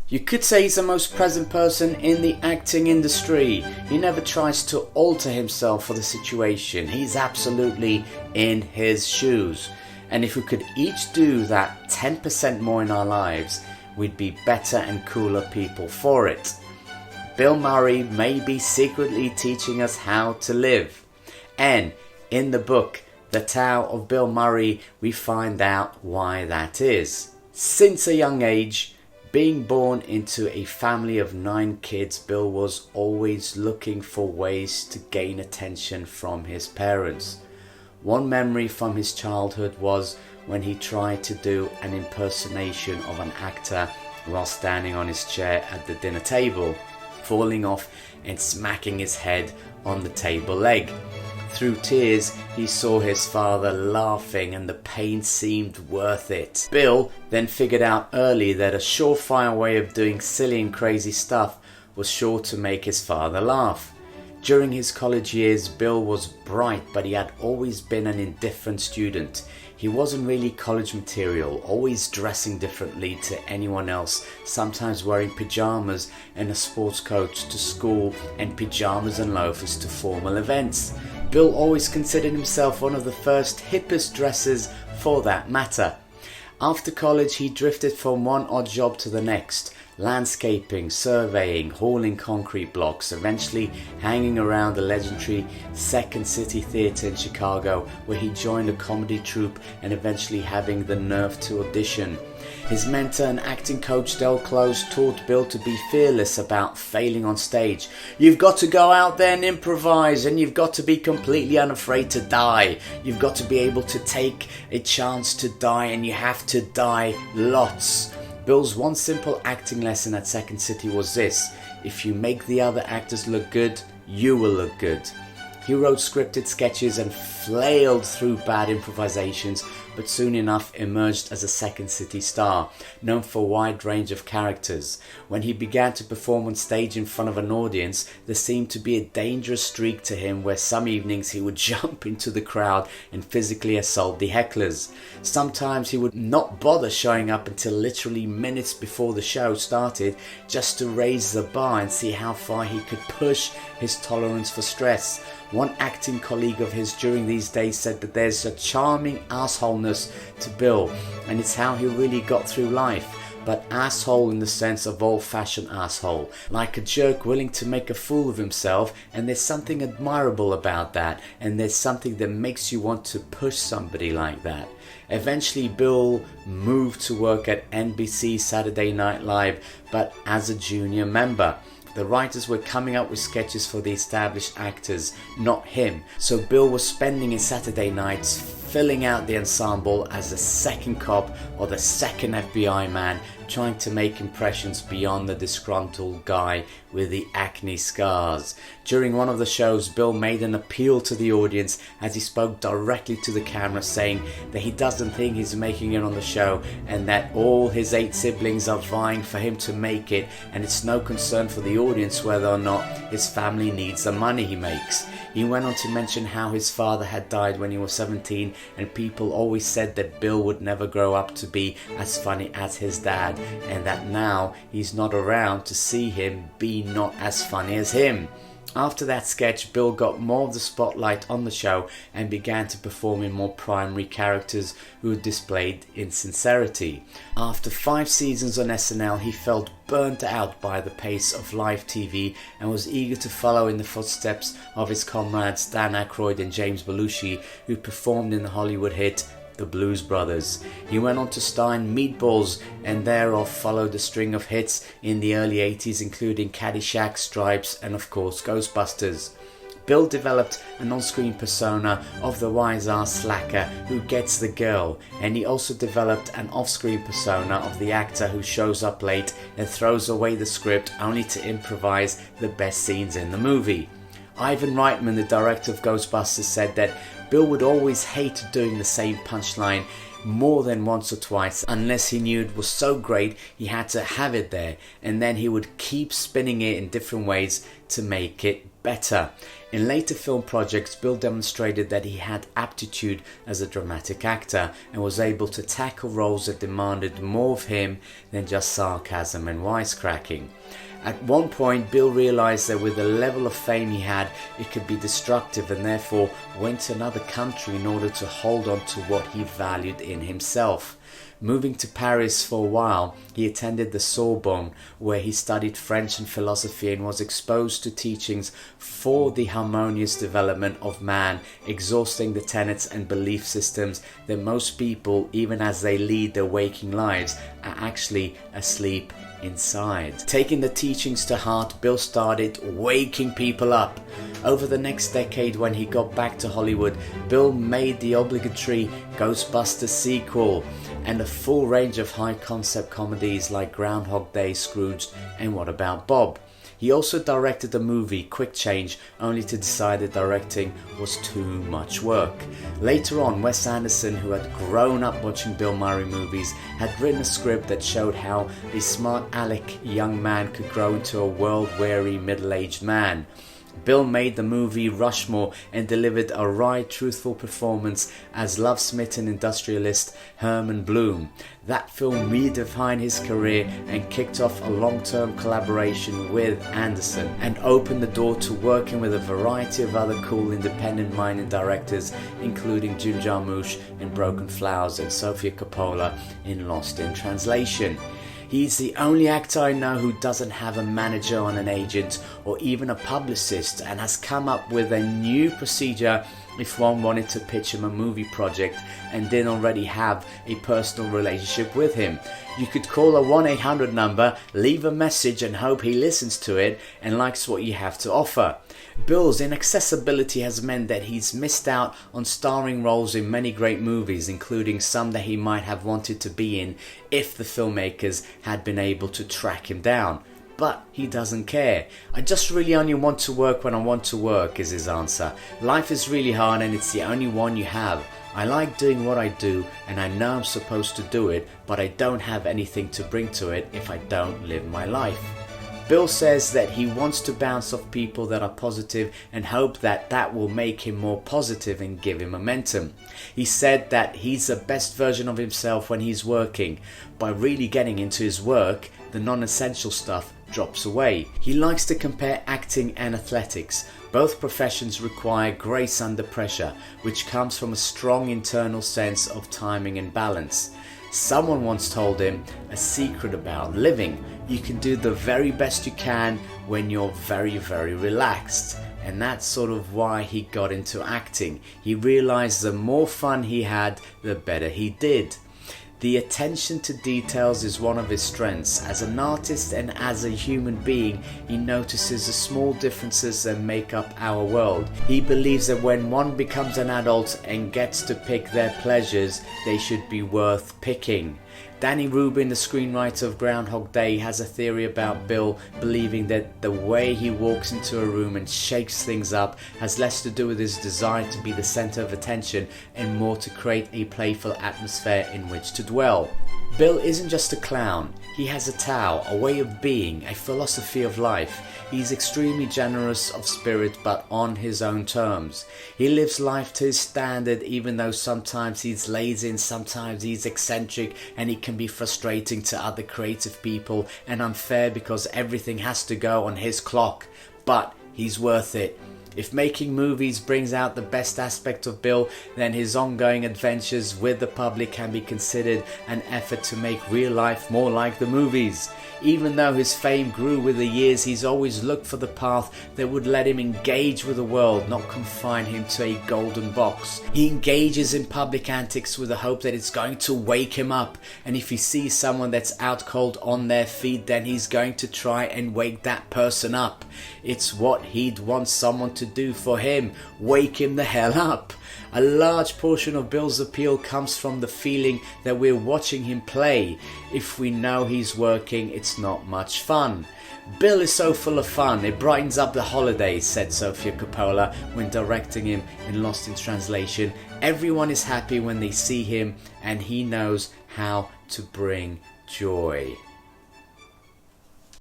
You could say he's the most present person in the acting industry. He never tries to alter himself for the situation. He's absolutely in his shoes. And if we could each do that 10% more in our lives, we'd be better and cooler people for it. Bill Murray may be secretly teaching us how to live. And in the book, The Tao of Bill Murray, we find out why that is. Since a young age, being born into a family of 9 kids, Bill was always looking for ways to gain attention from his parents. One memory from his childhood was when he tried to do an impersonation of an actor while standing on his chair at the dinner table, falling off and smacking his head on the table leg. Through tears, he saw his father laughing and the pain seemed worth it. Bill then figured out early that a surefire way of doing silly and crazy stuff was sure to make his father laugh. During his college years, Bill was bright, but he had always been an indifferent student. He wasn't really college material, always dressing differently to anyone else, sometimes wearing pyjamas and a sports coat to school and pyjamas and loafers to formal events. Bill always considered himself one of the first hippest dressers for that matter. After college, he drifted from one odd job to the next, landscaping, surveying, hauling concrete blocks, eventually hanging around the legendary Second City Theatre in Chicago, where he joined a comedy troupe and eventually having the nerve to audition. His mentor and acting coach Del Close taught Bill to be fearless about failing on stage. You've got to go out there and improvise, and you've got to be completely unafraid to die. You've got to be able to take a chance to die, and you have to die lots. Bill's one simple acting lesson at Second City was this: if you make the other actors look good, you will look good. He wrote scripted sketches and flailed through bad improvisations, but soon enough emerged as a Second City star, known for a wide range of characters. When he began to perform on stage in front of an audience, there seemed to be a dangerous streak to him where some evenings he would jump into the crowd and physically assault the hecklers. Sometimes he would not bother showing up until literally minutes before the show started, just to raise the bar and see how far he could push his tolerance for stress. One acting colleague of his during these days said that there's a charming assholeness to Bill, and it's how he really got through life. But asshole in the sense of old-fashioned asshole, like a jerk willing to make a fool of himself, and there's something admirable about that, and there's something that makes you want to push somebody like that. Eventually Bill moved to work at NBC Saturday Night Live, but as a junior member. The writers were coming up with sketches for the established actors, not him. So Bill was spending his Saturday nights filling out the ensemble as the second cop or the second FBI man, trying to make impressions beyond the disgruntled guy with the acne scars. During one of the shows, Bill made an appeal to the audience as he spoke directly to the camera, saying that he doesn't think he's making it on the show and that all his 8 siblings are vying for him to make it, and it's no concern for the audience whether or not his family needs the money he makes. He went on to mention how his father had died when he was 17, and people always said that Bill would never grow up to be as funny as his dad, and that now he's not around to see him be not as funny as him. After that sketch, Bill got more of the spotlight on the show and began to perform in more primary characters who displayed insincerity. After 5 seasons on SNL, he felt burnt out by the pace of live TV and was eager to follow in the footsteps of his comrades Dan Aykroyd and James Belushi, who performed in the Hollywood hit The Blues Brothers. He went on to star in Meatballs and thereof followed a string of hits in the early 80s, including Caddyshack, Stripes and of course Ghostbusters. Bill developed an on-screen persona of the wise-ass slacker who gets the girl, and he also developed an off-screen persona of the actor who shows up late and throws away the script only to improvise the best scenes in the movie. Ivan Reitman, the director of Ghostbusters, said that Bill would always hate doing the same punchline more than once or twice unless he knew it was so great he had to have it there, and then he would keep spinning it in different ways to make it better. In later film projects, Bill demonstrated that he had aptitude as a dramatic actor and was able to tackle roles that demanded more of him than just sarcasm and wisecracking. At one point, Bill realized that with the level of fame he had, it could be destructive, and therefore went to another country in order to hold on to what he valued in himself. Moving to Paris for a while, he attended the Sorbonne, where he studied French and philosophy and was exposed to teachings for the harmonious development of man, exhausting the tenets and belief systems that most people, even as they lead their waking lives, are actually asleep inside. Taking the teachings to heart, Bill started waking people up. Over the next decade, when he got back to Hollywood, Bill made the obligatory Ghostbusters sequel and a full range of high-concept comedies like Groundhog Day, Scrooge, and What About Bob. He also directed the movie Quick Change, only to decide that directing was too much work. Later on, Wes Anderson, who had grown up watching Bill Murray movies, had written a script that showed how a smart aleck young man could grow into a world-weary middle-aged man. Bill made the movie Rushmore and delivered a wry, truthful performance as love-smitten industrialist Herman Bloom. That film redefined his career and kicked off a long-term collaboration with Anderson and opened the door to working with a variety of other cool independent-minded directors, including Jim Jarmusch in Broken Flowers and Sofia Coppola in Lost in Translation. He's the only actor I know who doesn't have a manager or an agent or even a publicist, and has come up with a new procedure if one wanted to pitch him a movie project and didn't already have a personal relationship with him. You could call a 1-800 number, leave a message and hope he listens to it and likes what you have to offer. Bill's inaccessibility has meant that he's missed out on starring roles in many great movies, including some that he might have wanted to be in if the filmmakers had been able to track him down. But he doesn't care. I just really only want to work when I want to work, is his answer. Life is really hard and it's the only one you have. I like doing what I do and I know I'm supposed to do it, but I don't have anything to bring to it if I don't live my life. Bill says that he wants to bounce off people that are positive and hope that that will make him more positive and give him momentum. He said that he's the best version of himself when he's working. By really getting into his work, the non-essential stuff drops away. He likes to compare acting and athletics. Both professions require grace under pressure, which comes from a strong internal sense of timing and balance. Someone once told him a secret about living: you can do the very best you can when you're very, very relaxed. And that's sort of why he got into acting. He realized the more fun he had, the better he did. The attention to details is one of his strengths. As an artist and as a human being, he notices the small differences that make up our world. He believes that when one becomes an adult and gets to pick their pleasures, they should be worth picking. Danny Rubin, the screenwriter of Groundhog Day, has a theory about Bill believing that the way he walks into a room and shakes things up has less to do with his desire to be the center of attention and more to create a playful atmosphere in which to dwell. Bill isn't just a clown. He has a Tao, a way of being, a philosophy of life. He's extremely generous of spirit, but on his own terms. He lives life to his standard, even though sometimes he's lazy and sometimes he's eccentric, and he can be frustrating to other creative people and unfair because everything has to go on his clock. But he's worth it. If making movies brings out the best aspect of Bill, then his ongoing adventures with the public can be considered an effort to make real life more like the movies. Even though his fame grew with the years, he's always looked for the path that would let him engage with the world, not confine him to a golden box. He engages in public antics with the hope that it's going to wake him up, and if he sees someone that's out cold on their feet, then he's going to try and wake that person up. It's what he'd want someone to do for him: wake him the hell up. A large portion of Bill's appeal comes from the feeling that we're watching him play. If we know he's working, it's not much fun. Bill is so full of fun, it brightens up the holidays, said Sofia Coppola when directing him in Lost in Translation. Everyone is happy when they see him, and he knows how to bring joy.